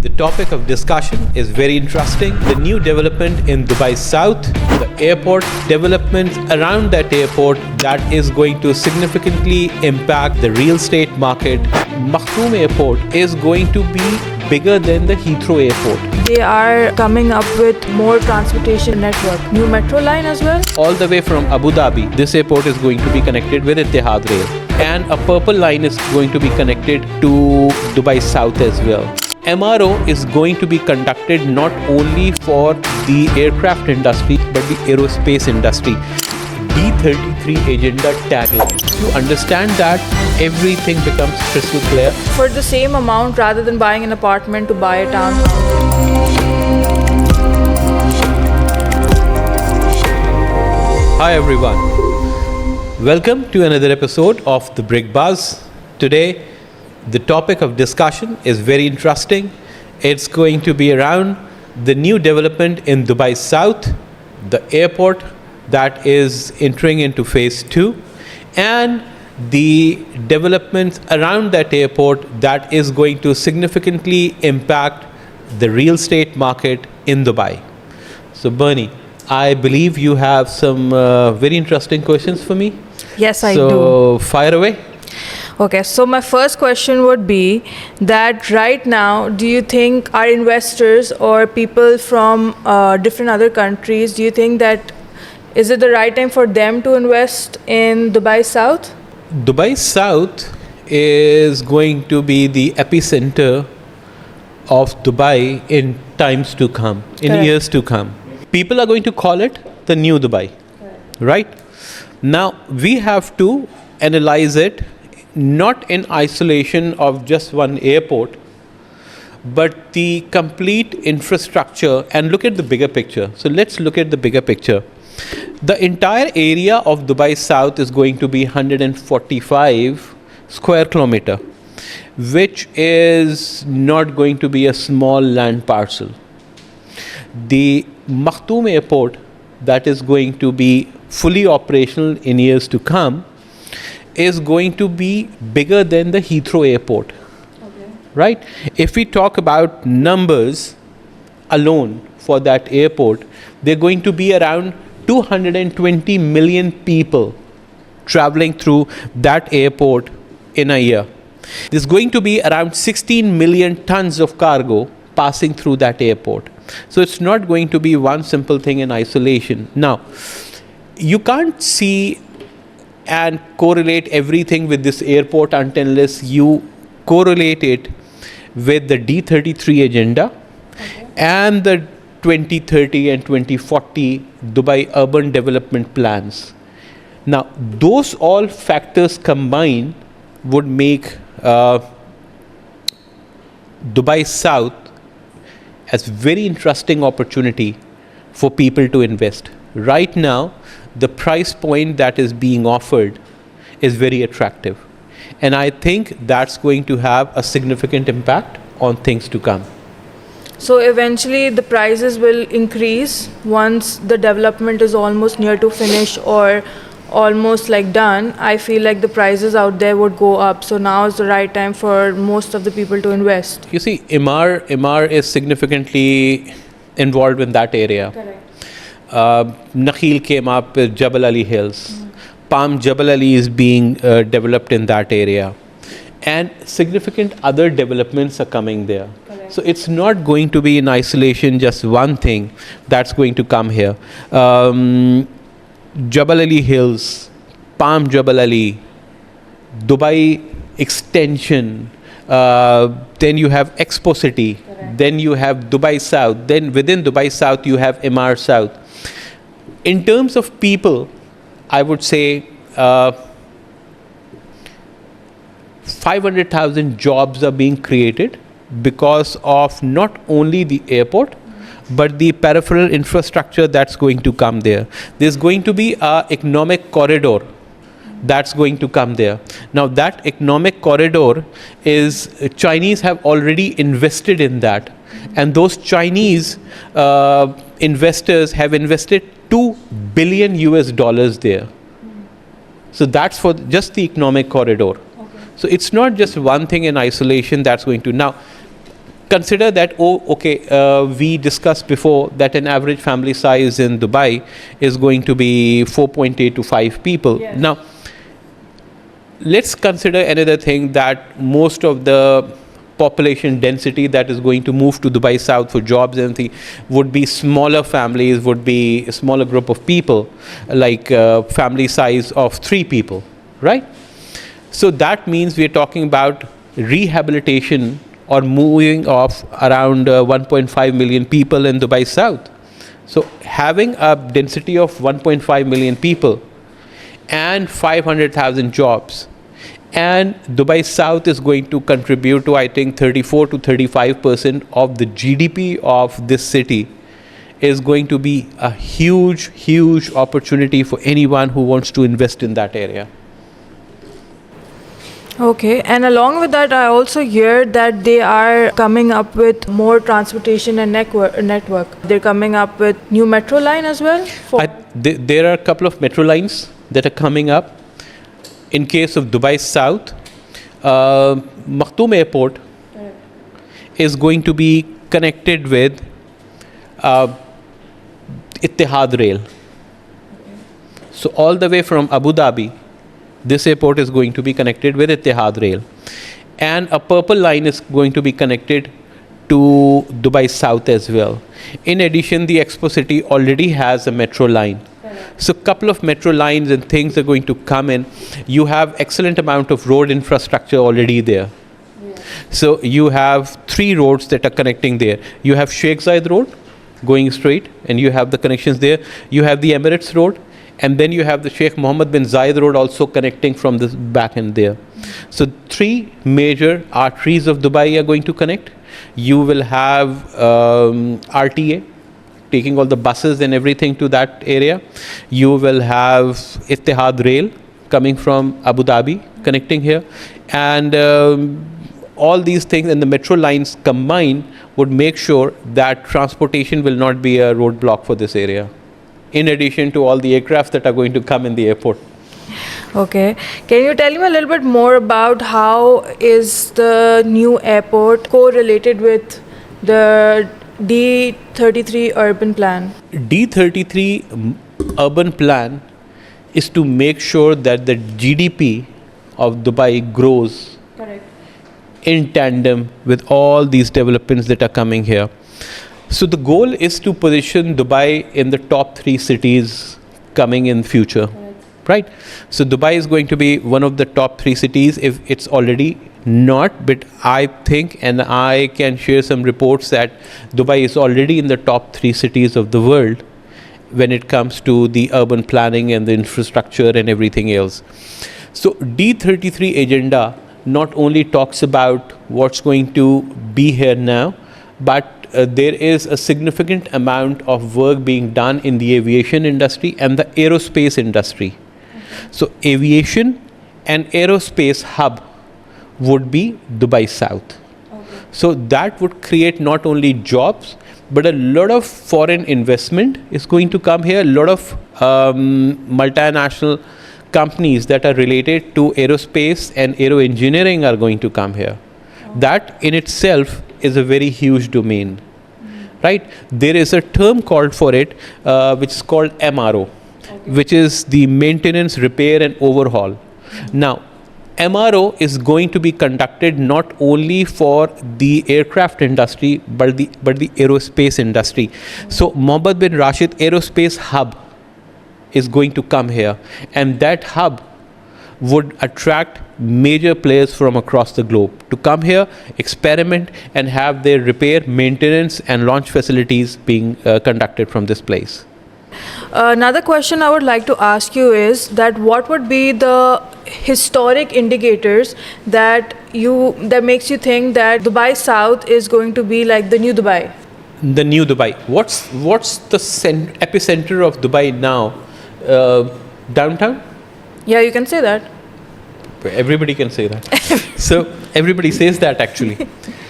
The topic of discussion is very interesting. The new development in Dubai South, the airport developments around that airport that is going to significantly impact the real estate market. Maktoum Airport is going to be bigger than the Heathrow Airport. They are coming up with more transportation network, new metro line as well. All the way from Abu Dhabi, this airport is going to be connected with Etihad Rail. And a purple line is going to be connected to Dubai South as well. MRO is going to be conducted not only for the aircraft industry but the aerospace industry. D33 agenda tagline. To understand that, everything becomes crystal clear. For the same amount, rather than buying an apartment, to buy a townhouse. Hi everyone. Welcome to another episode of The Brick Buzz. Today, the topic of discussion is very interesting. It's going to be around the new development in Dubai South, the airport that is entering into phase 2, and the developments around that airport that is going to significantly impact the real estate market in Dubai. So Bernie, I believe you have some very interesting questions for me. Yes, I do. So fire away. Okay, so my first question would be that right now, do you think our investors or people from different other countries, do you think that is it the right time for them to invest in Dubai South? Dubai South is going to be the epicenter of Dubai in times to come, in Correct. years to come. People are going to call it the new Dubai, right? Now, we have to analyze it not in isolation of just one airport, but the complete infrastructure, and look at the bigger picture. So let's look at the bigger picture. The entire area of Dubai South is going to be 145 square kilometer, which is not going to be a small land parcel. The Maktoum Airport that is going to be fully operational in years to come is going to be bigger than the Heathrow Airport, right? If we talk about numbers alone for that airport, they're going to be around 220 million people traveling through that airport in a year. There's going to be around 16 million tons of cargo passing through that airport. So it's not going to be one simple thing in isolation. Now, you can't see and correlate everything with this airport unless you correlate it with the D33 agenda and the 2030 and 2040 Dubai urban development plans. Now, those all factors combined would make Dubai South as very interesting opportunity for people to invest. Right now, the price point that is being offered is very attractive. And I think that's going to have a significant impact on things to come. So eventually the prices will increase once the development is almost near to finish or almost like done. I feel like the prices out there would go up. So now is the right time for most of the people to invest. You see, Emaar is significantly involved in that area. Correct. Nakheel came up with Jabal Ali Hills. Palm Jabal Ali is being developed in that area. And significant other developments are coming there. Correct. So it's not going to be in isolation just one thing that's going to come here. Jabal Ali Hills, Palm Jabal Ali, Dubai Extension, then you have Expo City, Correct. then you have Dubai South, then within Dubai South you have Emaar South. In terms of people, I would say 500,000 jobs are being created because of not only the airport, but the peripheral infrastructure that's going to come there. There's going to be an economic corridor that's going to come there. Now that economic corridor is, Chinese have already invested in that. And those Chinese investors have invested $2 billion there. So that's for just the economic corridor. Okay. So it's not just one thing in isolation that's going to. Now, consider that, we discussed before that an average family size in Dubai is going to be 4.8 to 5 people. Yes. Now, let's consider another thing, that most of the population density that is going to move to Dubai South for jobs and things would be smaller families, would be a smaller group of people, like family size of 3 people, right? So that means we're talking about rehabilitation or moving of around 1.5 million people in Dubai South. So having a density of 1.5 million people and 500,000 jobs, and Dubai South is going to contribute to, I think, 34 to 35% of the GDP of this city, is going to be a huge, huge opportunity for anyone who wants to invest in that area. Okay, and along with that, I also hear that they are coming up with more transportation and network. They're coming up with new metro line as well? There are a couple of metro lines that are coming up. In case of Dubai South, Maktoum Airport is going to be connected with Ittihad Rail. So all the way from Abu Dhabi, this airport is going to be connected with Ittihad Rail. And a purple line is going to be connected to Dubai South as well. In addition, the Expo City already has a metro line. So a couple of metro lines and things are going to come in. You have excellent amount of road infrastructure already there. Yeah. So you have 3 roads that are connecting there. You have Sheikh Zayed Road going straight, and you have the connections there. You have the Emirates Road, and then you have the Sheikh Mohammed bin Zayed Road also connecting from the back end there. So 3 major arteries of Dubai are going to connect. You will have RTA, taking all the buses and everything to that area. You will have Ittihad Rail coming from Abu Dhabi, connecting here. And all these things and the metro lines combined would make sure that transportation will not be a roadblock for this area, in addition to all the aircraft that are going to come in the airport. Okay. Can you tell me a little bit more about how is the new airport correlated with the D33 urban plan? D33 urban plan is to make sure that the GDP of Dubai grows. Correct. In tandem with all these developments that are coming here. So the goal is to position Dubai in the top 3 cities coming in future. Right? So Dubai is going to be one of the top 3 cities, if it's already not, but I think, and I can share some reports, that Dubai is already in the top 3 cities of the world when it comes to the urban planning and the infrastructure and everything else. So D33 agenda not only talks about what's going to be here now, but there is a significant amount of work being done in the aviation industry and the aerospace industry. So aviation and aerospace hub would be Dubai South. Okay. So that would create not only jobs, but a lot of foreign investment is going to come here. A lot of multinational companies that are related to aerospace and aero engineering are going to come here. Okay. That in itself is a very huge domain. Right? There is a term called for it, which is called MRO. Okay. Which is the maintenance, repair and overhaul. Now, MRO is going to be conducted not only for the aircraft industry, but the aerospace industry. So Mohammed bin Rashid Aerospace Hub is going to come here, and that hub would attract major players from across the globe to come here, experiment and have their repair, maintenance and launch facilities being conducted from this place. Another question I would like to ask you is that what would be the historic indicators that makes you think that Dubai South is going to be like the new Dubai? The new Dubai. What's the epicenter of Dubai now? Downtown? Yeah, you can say that. Everybody can say that. So everybody says that actually.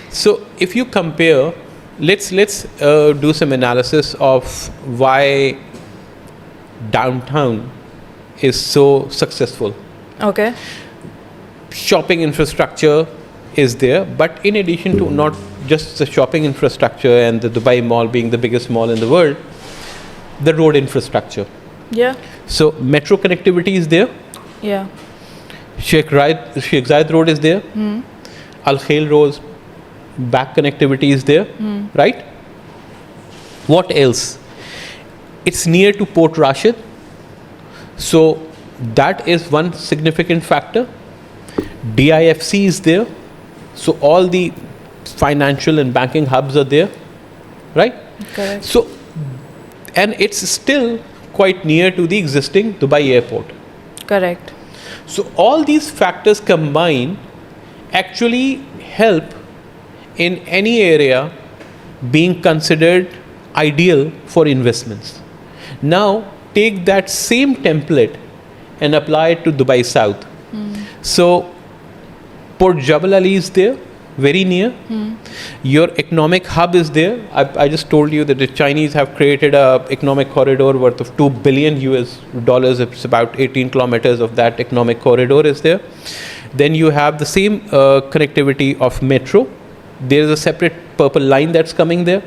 So if you compare, let's do some analysis of why downtown is so successful. Okay. Shopping infrastructure is there, but in addition to not just the shopping infrastructure and the Dubai Mall being the biggest mall in the world, the road infrastructure. Yeah. So metro connectivity is there. Yeah. Sheikh Zayed Road is there. Al Khail Road, back connectivity is there, right? What else? It's near to Port Rashid. So that is one significant factor. DIFC is there. So all the financial and banking hubs are there, right? Correct. So, and it's still quite near to the existing Dubai airport. Correct. So all these factors combined actually help in any area being considered ideal for investments. Now take that same template and apply it to Dubai South. So Port Jebel Ali is there, very near. Your economic hub is there. I just told you that the Chinese have created a economic corridor worth of $2 billion US dollars. It's about 18 kilometers of that economic corridor is there. Then you have the same connectivity of metro. There is a separate purple line that's coming there,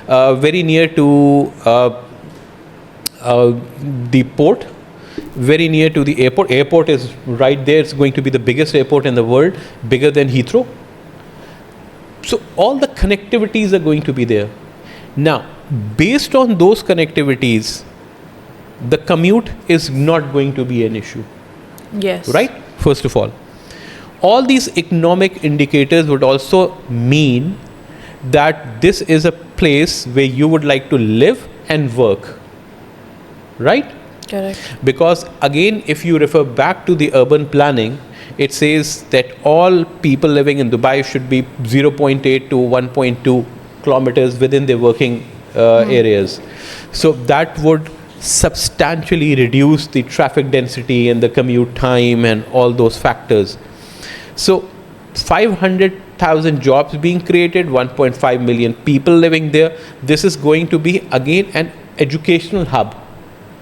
very near to the port, very near to the airport. Airport is right there. It's going to be the biggest airport in the world, bigger than Heathrow. So all the connectivities are going to be there. Now, based on those connectivities, the commute is not going to be an issue. Yes. Right? First of all these economic indicators would also mean that this is a place where you would like to live and work. Right? Correct. Because again, if you refer back to the urban planning, it says that all people living in Dubai should be 0.8 to 1.2 kilometers within their working areas. So that would substantially reduce the traffic density and the commute time and all those factors. So 500,000 jobs being created, 1.5 million people living there. This is going to be again an educational hub.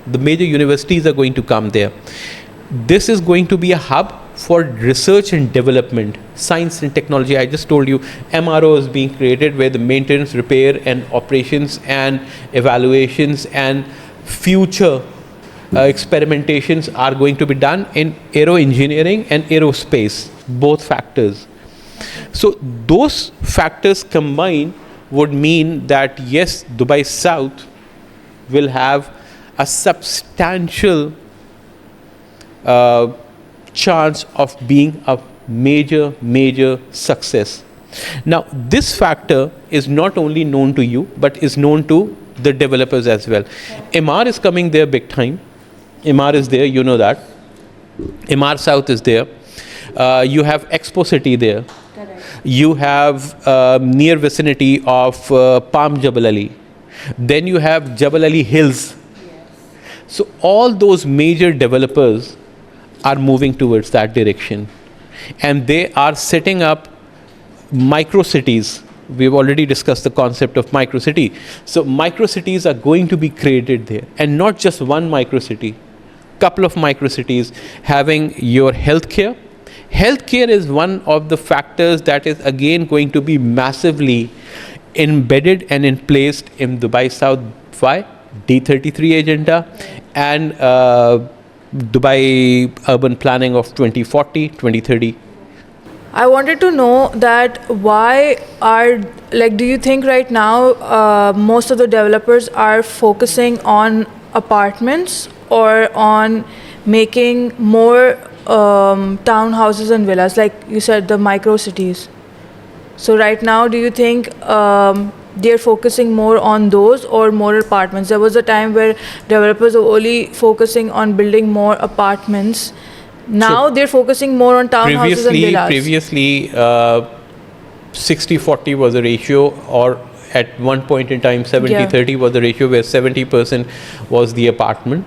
The major universities are going to come there. This is going to be a hub for research and development, science and technology. I just told you MRO is being created where the maintenance, repair and operations and evaluations and future experimentations are going to be done in aero engineering and aerospace, both factors. So those factors combined would mean that yes, Dubai South will have a substantial chance of being a major success. Now this factor is not only known to you but is known to the developers as well. MR is coming there big time. MR is there, you know that. MR South is there. You have Expo City there. Correct. You have near vicinity of Palm Jebel Ali. Then you have Jebel Ali Hills. So all those major developers are moving towards that direction, and they are setting up micro cities. We've already discussed the concept of micro city. So micro cities are going to be created there, and not just one micro city, couple of micro cities having your healthcare. Healthcare is one of the factors that is again going to be massively embedded and in placed in Dubai South. Why? D33 agenda and Dubai urban planning of 2040, 2030. I wanted to know that do you think right now most of the developers are focusing on apartments or on making more townhouses and villas, like you said, the micro cities? So right now, do you think they're focusing more on those or more apartments? There was a time where developers were only focusing on building more apartments. Now they're focusing more on townhouses and villas. Previously, 60-40 was the ratio, or at one point in time 70-30 was the ratio, where 70% was the apartment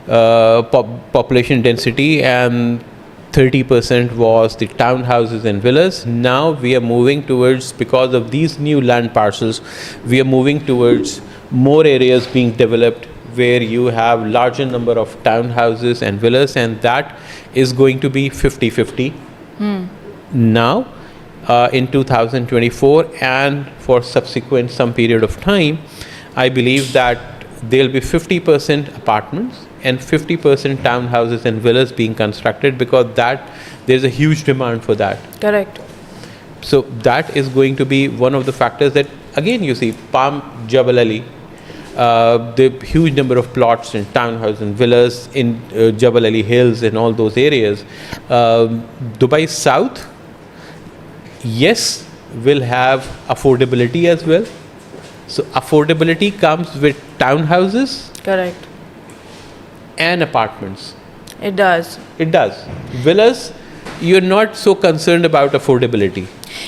population density and 30% was the townhouses and villas. Now we are moving towards, because of these new land parcels, we are moving towards more areas being developed where you have larger number of townhouses and villas, and that is going to be 50-50. Now in 2024 and for subsequent some period of time, I believe that there'll be 50% apartments and 50% townhouses and villas being constructed, because that there's a huge demand for that. Correct. So that is going to be one of the factors that, again, you see, Palm, Jabal Ali, the huge number of plots and townhouses and villas in Jabal Ali Hills and all those areas. Dubai South, yes, will have affordability as well. So affordability comes with townhouses Correct. and apartments. It does. It does. Villas, you're not so concerned about affordability.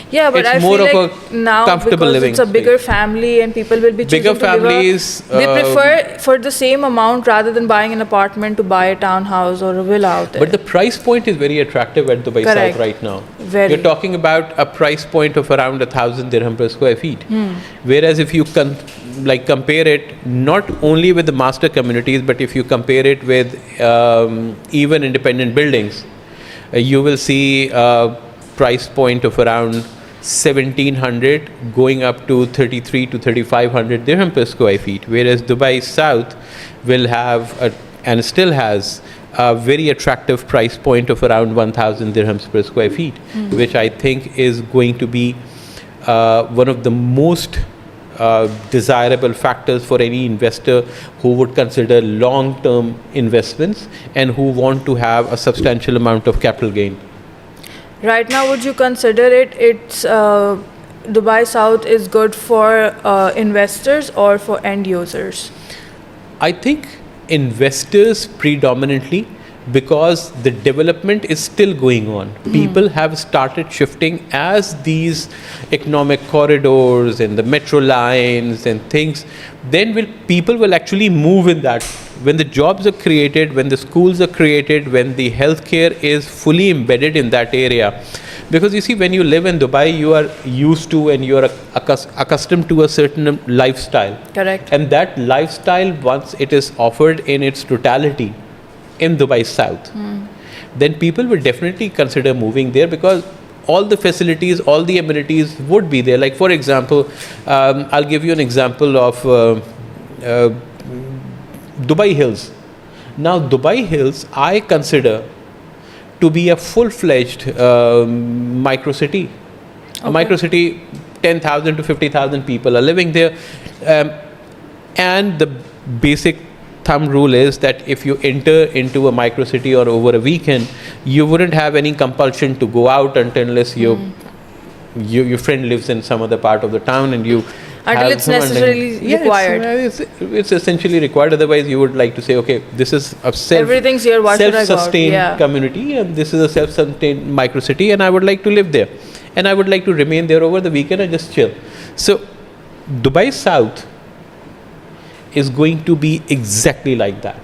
Yeah, but It's I more feel of like a now comfortable because living it's a bigger space. family and people will be choosing Bigger to live families, they prefer for the same amount rather than buying an apartment to buy a townhouse or a villa out there. But the price point is very attractive at Dubai Correct. South right now. Very. You're talking about a price point of around 1,000 dirham per square feet. Whereas if you compare it not only with the master communities, but if you compare it with even independent buildings, you will see a price point of around 1,700 going up to 33 to 3,500 dirham per square feet. Whereas Dubai South will have and still has a very attractive price point of around 1,000 dirhams per square feet, which I think is going to be one of the most desirable factors for any investor who would consider long-term investments and who want to have a substantial amount of capital gain. Right now, would you consider it's Dubai South is good for investors or for end users? I think investors predominantly, because the development is still going on. People have started shifting as these economic corridors and the metro lines and things, then people will actually move in that. When the jobs are created, when the schools are created, when the healthcare is fully embedded in that area. Because you see, when you live in Dubai, you are used to and you are accustomed to a certain lifestyle. Correct. And that lifestyle, once it is offered in its totality in Dubai South, then people will definitely consider moving there, because all the facilities, all the amenities would be there. Like, for example, I'll give you an example of Dubai Hills. Now, Dubai Hills, I consider to be a full-fledged micro city. A micro city, 10,000 to 50,000 people are living there. And the basic thumb rule is that if you enter into a micro city or over a weekend, you wouldn't have any compulsion to go out unless your friend lives in some other part of the town and you Until it's necessarily required. It's essentially required. Otherwise, you would like to say, okay, this is a Everything's here, why should I go out? self-sustained Yeah. community, and this is a self-sustained micro city, and I would like to live there, and I would like to remain there over the weekend and just chill. So, Dubai South is going to be exactly like that.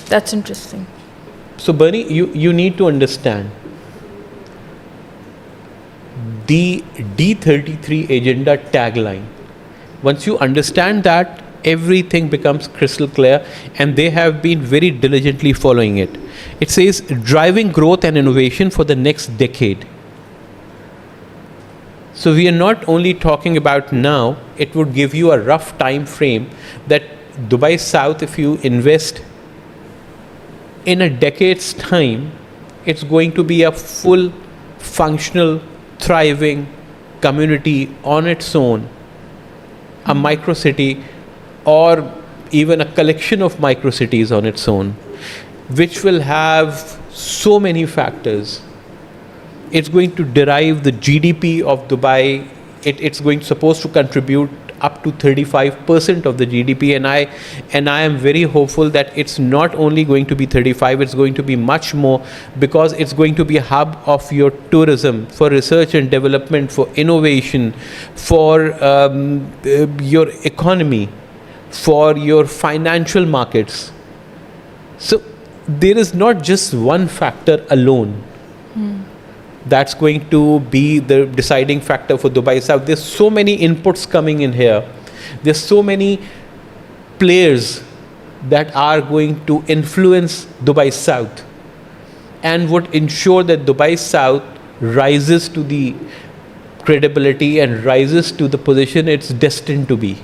That's interesting. So, Bernie, you need to understand the D33 agenda tagline. Once you understand that, everything becomes crystal clear, and they have been very diligently following it. It says driving growth and innovation for the next decade. So we are not only talking about now, it would give you a rough time frame that Dubai South, if you invest in a decade's time, it's going to be a full, functional, thriving community on its own, a micro city, or even a collection of micro cities on its own, which will have so many factors. It's going to derive the GDP of Dubai. It's supposed to contribute up to 35% of the GDP, and I am very hopeful that it's not only going to be 35, it's going to be much more, because it's going to be a hub of your tourism, for research and development, for innovation, for your economy, for your financial markets. So there is not just one factor alone that's going to be the deciding factor for Dubai South. There's so many inputs coming in here. There's so many players that are going to influence Dubai South and would ensure that Dubai South rises to the credibility and rises to the position it's destined to be.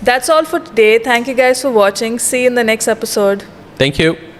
That's all for today. Thank you guys for watching. See you in the next episode. Thank you.